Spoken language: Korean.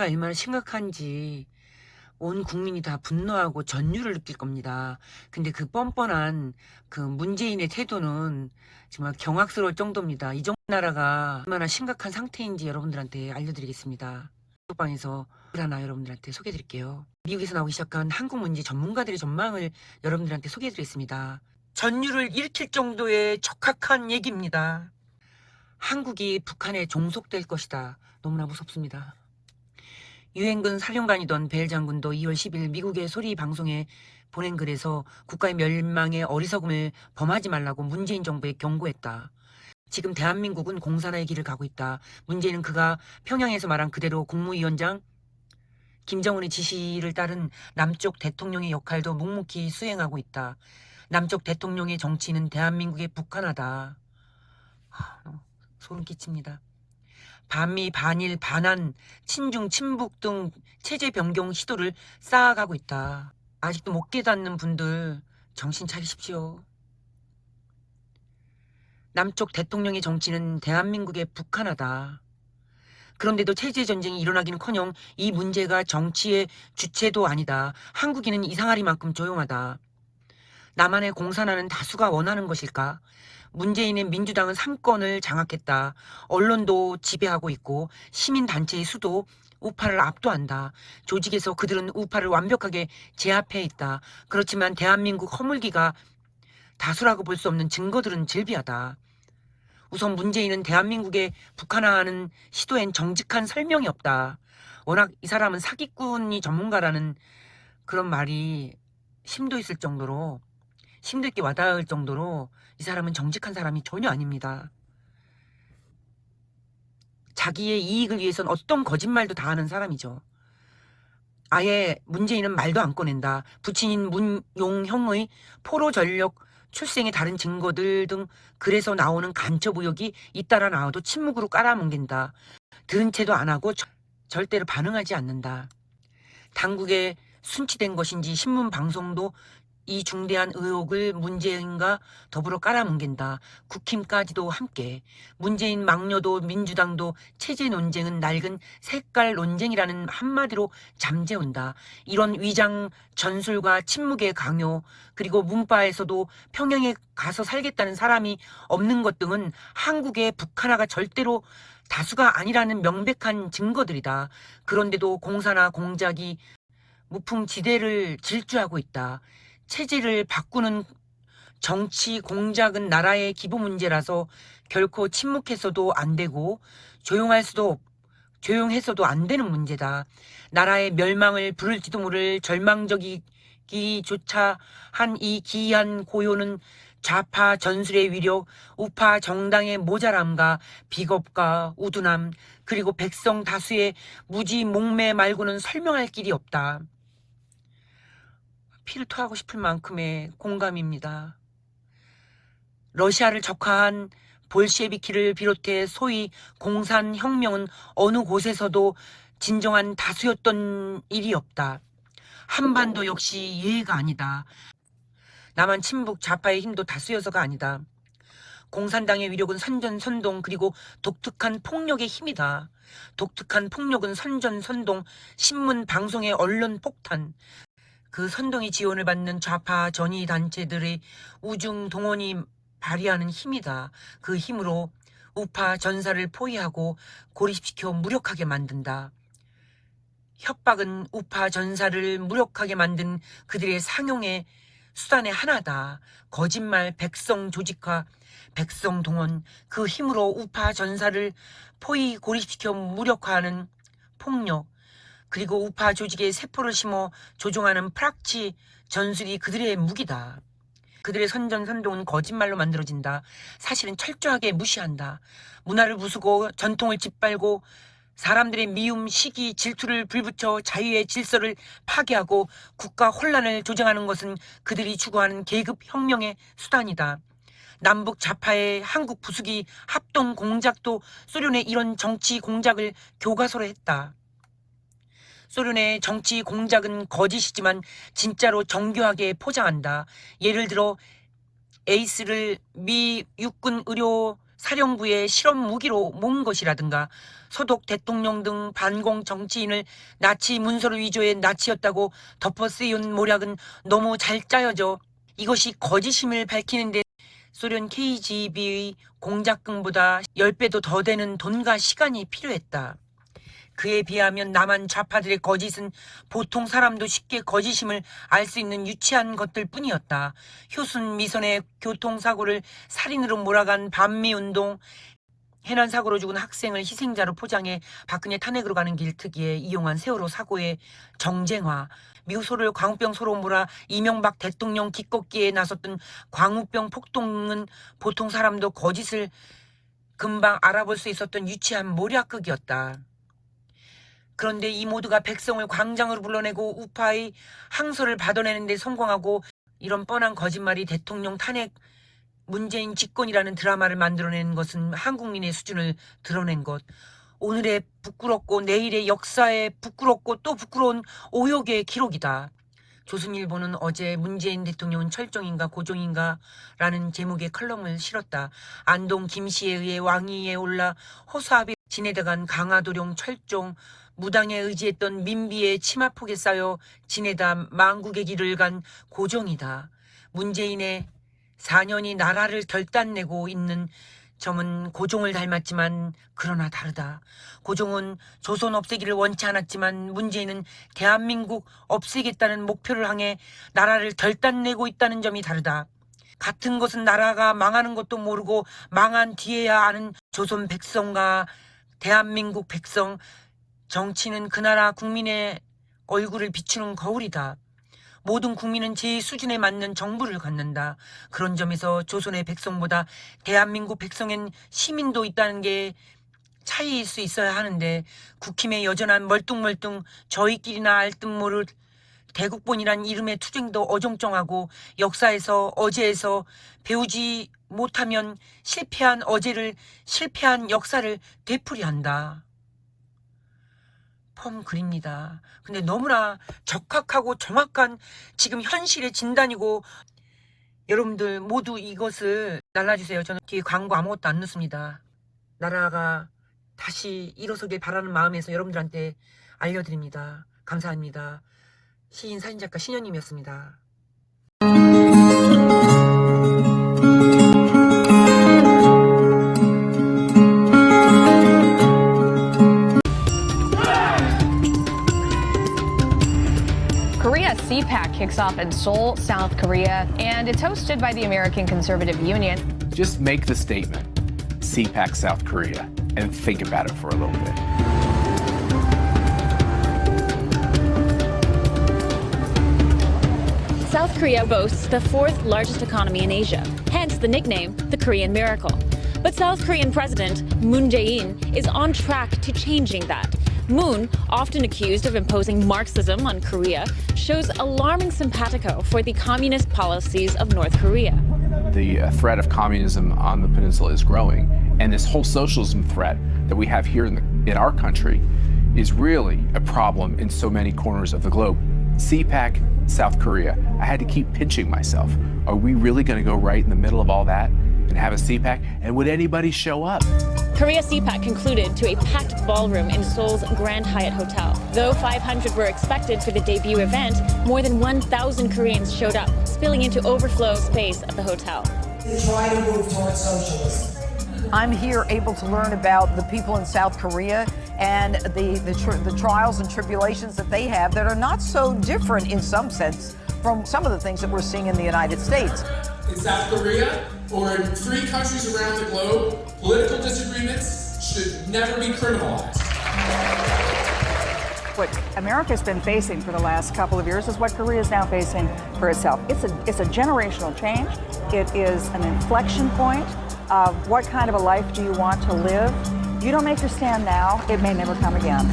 얼마나 심각한지 온 국민이 다 분노하고 전율을 느낄 겁니다. 근데 그 뻔뻔한 그 문재인의 태도는 정말 경악스러울 정도입니다. 이 정도 나라가 얼마나 심각한 상태인지 여러분들한테 알려드리겠습니다. 방에서 하나 여러분들한테 소개해드릴게요. 미국에서 나오기 시작한 한국 문제 전문가들의 전망을 여러분들한테 소개해드리겠습니다. 전율을 일으킬 정도의 적확한 얘기입니다. 한국이 북한에 종속될 것이다. 너무나 무섭습니다. 유엔군 사령관이던 벨 장군도 2월 10일 미국의 소리 방송에 보낸 글에서 국가의 멸망의 어리석음을 범하지 말라고 문재인 정부에 경고했다. 지금 대한민국은 공산화의 길을 가고 있다. 문제는 그가 평양에서 말한 그대로 국무위원장 김정은의 지시를 따른 남쪽 대통령의 역할도 묵묵히 수행하고 있다. 남쪽 대통령의 정치는 대한민국의 북한화다. 소름 끼칩니다. 반미, 반일, 반한, 친중, 친북 등 체제 변경 시도를 쌓아가고 있다. 아직도 못 깨닫는 분들 정신 차리십시오. 남쪽 대통령의 정치는 대한민국의 북한화다. 그런데도 체제 전쟁이 일어나기는커녕 이 문제가 정치의 주체도 아니다. 한국인은 이상하리만큼 조용하다. 남한의 공산화는 다수가 원하는 것일까? 문재인의 민주당은 3권을 장악했다. 언론도 지배하고 있고 시민단체의 수도 우파를 압도한다. 조직에서 그들은 우파를 완벽하게 제압해 있다. 그렇지만 대한민국 허물기가 다수라고 볼 수 없는 증거들은 질비하다. 우선 문재인은 대한민국의 북한화하는 시도엔 정직한 설명이 없다. 워낙 이 사람은 사기꾼이 전문가라는 그런 말이 심도 있을 정도로 심도 있게 와닿을 정도로 이 사람은 정직한 사람이 전혀 아닙니다. 자기의 이익을 위해선 어떤 거짓말도 다 하는 사람이죠. 아예 문재인은 말도 안 꺼낸다. 부친인 문용형의 포로 전력 출생의 다른 증거들 등 글에서 나오는 간첩 의혹이 잇따라 나와도 침묵으로 깔아뭉갠다. 들은 채도 안 하고 절대로 반응하지 않는다. 당국에 순치된 것인지 신문 방송도 이 중대한 의혹을 문재인과 더불어 깔아뭉갠다. 국힘까지도 함께. 문재인 막려도 민주당도 체제 논쟁은 낡은 색깔 논쟁이라는 한마디로 잠재운다. 이런 위장 전술과 침묵의 강요, 그리고 문파에서도 평양에 가서 살겠다는 사람이 없는 것 등은 한국의 북한화가 절대로 다수가 아니라는 명백한 증거들이다. 그런데도 공사나 공작이 무풍지대를 질주하고 있다. 체제를 바꾸는 정치 공작은 나라의 기본 문제라서 결코 침묵해서도 안 되고 조용해서도 안 되는 문제다. 나라의 멸망을 부를지도 모를 절망적이기조차 한 이 기이한 고요는 좌파 전술의 위력, 우파 정당의 모자람과 비겁과 우둔함, 그리고 백성 다수의 무지 목매 말고는 설명할 길이 없다. 피를 토하고 싶을 만큼의 공감입니다. 러시아를 적화한 볼셰비키를 비롯해 소위 공산혁명은 어느 곳에서도 진정한 다수였던 일이 없다. 한반도 역시 예외가 아니다. 남한 친북 좌파의 힘도 다수여서가 아니다. 공산당의 위력은 선전선동 그리고 독특한 폭력의 힘이다. 독특한 폭력은 선전선동, 신문, 방송의 언론 폭탄, 그 선동의 지원을 받는 좌파 전위 단체들의 우중 동원이 발휘하는 힘이다. 그 힘으로 우파 전사를 포위하고 고립시켜 무력하게 만든다. 협박은 우파 전사를 무력하게 만든 그들의 상용의 수단의 하나다. 거짓말, 백성 조직화, 백성 동원, 그 힘으로 우파 전사를 포위 고립시켜 무력화하는 폭력, 그리고 우파 조직에 세포를 심어 조종하는 프락치 전술이 그들의 무기다. 그들의 선전선동은 거짓말로 만들어진다. 사실은 철저하게 무시한다. 문화를 부수고 전통을 짓밟고 사람들의 미움, 시기, 질투를 불붙여 자유의 질서를 파괴하고 국가 혼란을 조장하는 것은 그들이 추구하는 계급혁명의 수단이다. 남북 좌파의 한국 부수기 합동 공작도 소련의 이런 정치 공작을 교과서로 했다. 소련의 정치 공작은 거짓이지만 진짜로 정교하게 포장한다. 예를 들어 에이스를 미 육군 의료 사령부의 실험 무기로 모은 것이라든가 소독 대통령 등 반공 정치인을 나치 문서를 위조해 나치였다고 덮어 쓰인 모략은 너무 잘 짜여져 이것이 거짓임을 밝히는데 소련 KGB의 공작금보다 10배도 더 되는 돈과 시간이 필요했다. 그에 비하면 남한 좌파들의 거짓은 보통 사람도 쉽게 거짓임을 알 수 있는 유치한 것들 뿐이었다. 효순 미선의 교통사고를 살인으로 몰아간 반미운동, 해난사고로 죽은 학생을 희생자로 포장해 박근혜 탄핵으로 가는 길 특이에 이용한 세월호 사고의 정쟁화, 미우소를 광우병소로 몰아 이명박 대통령 기꺾기에 나섰던 광우병 폭동은 보통 사람도 거짓을 금방 알아볼 수 있었던 유치한 모략극이었다. 그런데 이 모두가 백성을 광장으로 불러내고 우파의 항소를 받아내는 데 성공하고 이런 뻔한 거짓말이 대통령 탄핵 문재인 집권이라는 드라마를 만들어낸 것은 한국민의 수준을 드러낸 것. 오늘의 부끄럽고 내일의 역사에 부끄럽고 또 부끄러운 오욕의 기록이다. 조선일보는 어제 문재인 대통령은 철종인가 고종인가 라는 제목의 컬럼을 실었다. 안동 김씨에 의해 왕위에 올라 허수아비 지내다간 강화도령 철종, 무당에 의지했던 민비의 치마폭에 쌓여 지내다 망국의 길을 간 고종이다. 문재인의 4년이 나라를 결단내고 있는 점은 고종을 닮았지만 그러나 다르다. 고종은 조선 없애기를 원치 않았지만 문재인은 대한민국 없애겠다는 목표를 향해 나라를 결단내고 있다는 점이 다르다. 같은 것은 나라가 망하는 것도 모르고 망한 뒤에야 아는 조선 백성과 대한민국 백성, 정치는 그 나라 국민의 얼굴을 비추는 거울이다. 모든 국민은 제 수준에 맞는 정부를 갖는다. 그런 점에서 조선의 백성보다 대한민국 백성엔 시민도 있다는 게 차이일 수 있어야 하는데 국힘의 여전한 멀뚱멀뚱 저희끼리나 알 듯 모를 대국본이란 이름의 투쟁도 어정쩡하고 역사에서 어제에서 배우지 못하면 실패한 어제를 실패한 역사를 되풀이한다. 펌 글입니다. 근데 너무나 적확하고 정확한 지금 현실의 진단이고 여러분들 모두 이것을 날라주세요. 저는 뒤에 광고 아무것도 안 넣습니다. 나라가 다시 일어서길 바라는 마음에서 여러분들한테 알려드립니다. 감사합니다. 시인 사진작가 신현님이었습니다. Korea CPAC kicks off in Seoul, South Korea, and it's hosted by the American Conservative Union. Just make the statement, CPAC South Korea, and think about it for a little bit. South Korea boasts the fourth largest economy in Asia, hence the nickname the Korean Miracle. But South Korean President Moon Jae-in is on track to changing that. Moon, often accused of imposing Marxism on Korea, shows alarming simpatico for the communist policies of North Korea. The threat of communism on the peninsula is growing, and this whole socialism threat that we have here in our country is really a problem in so many corners of the globe. CPAC, South Korea, I had to keep pinching myself. Are we really going to go right in the middle of all that and have a CPAC? And would anybody show up? Korea CPAC concluded to a packed ballroom in Seoul's Grand Hyatt Hotel. Though 500 were expected for the debut event, more than 1,000 Koreans showed up, spilling into overflow space at the hotel. Try to move towards socialism. I'm here able to learn about the people in South Korea and the trials and tribulations that they have that are not so different in some sense from some of the things that we're seeing in the United States. In South Korea or in free countries around the globe, political disagreements should never be criminalized. What America's been facing for the last couple of years is what Korea is now facing for itself. It's a generational change. It is an inflection point of what kind of a life do you want to live. You don't make your stand now, it may never come again.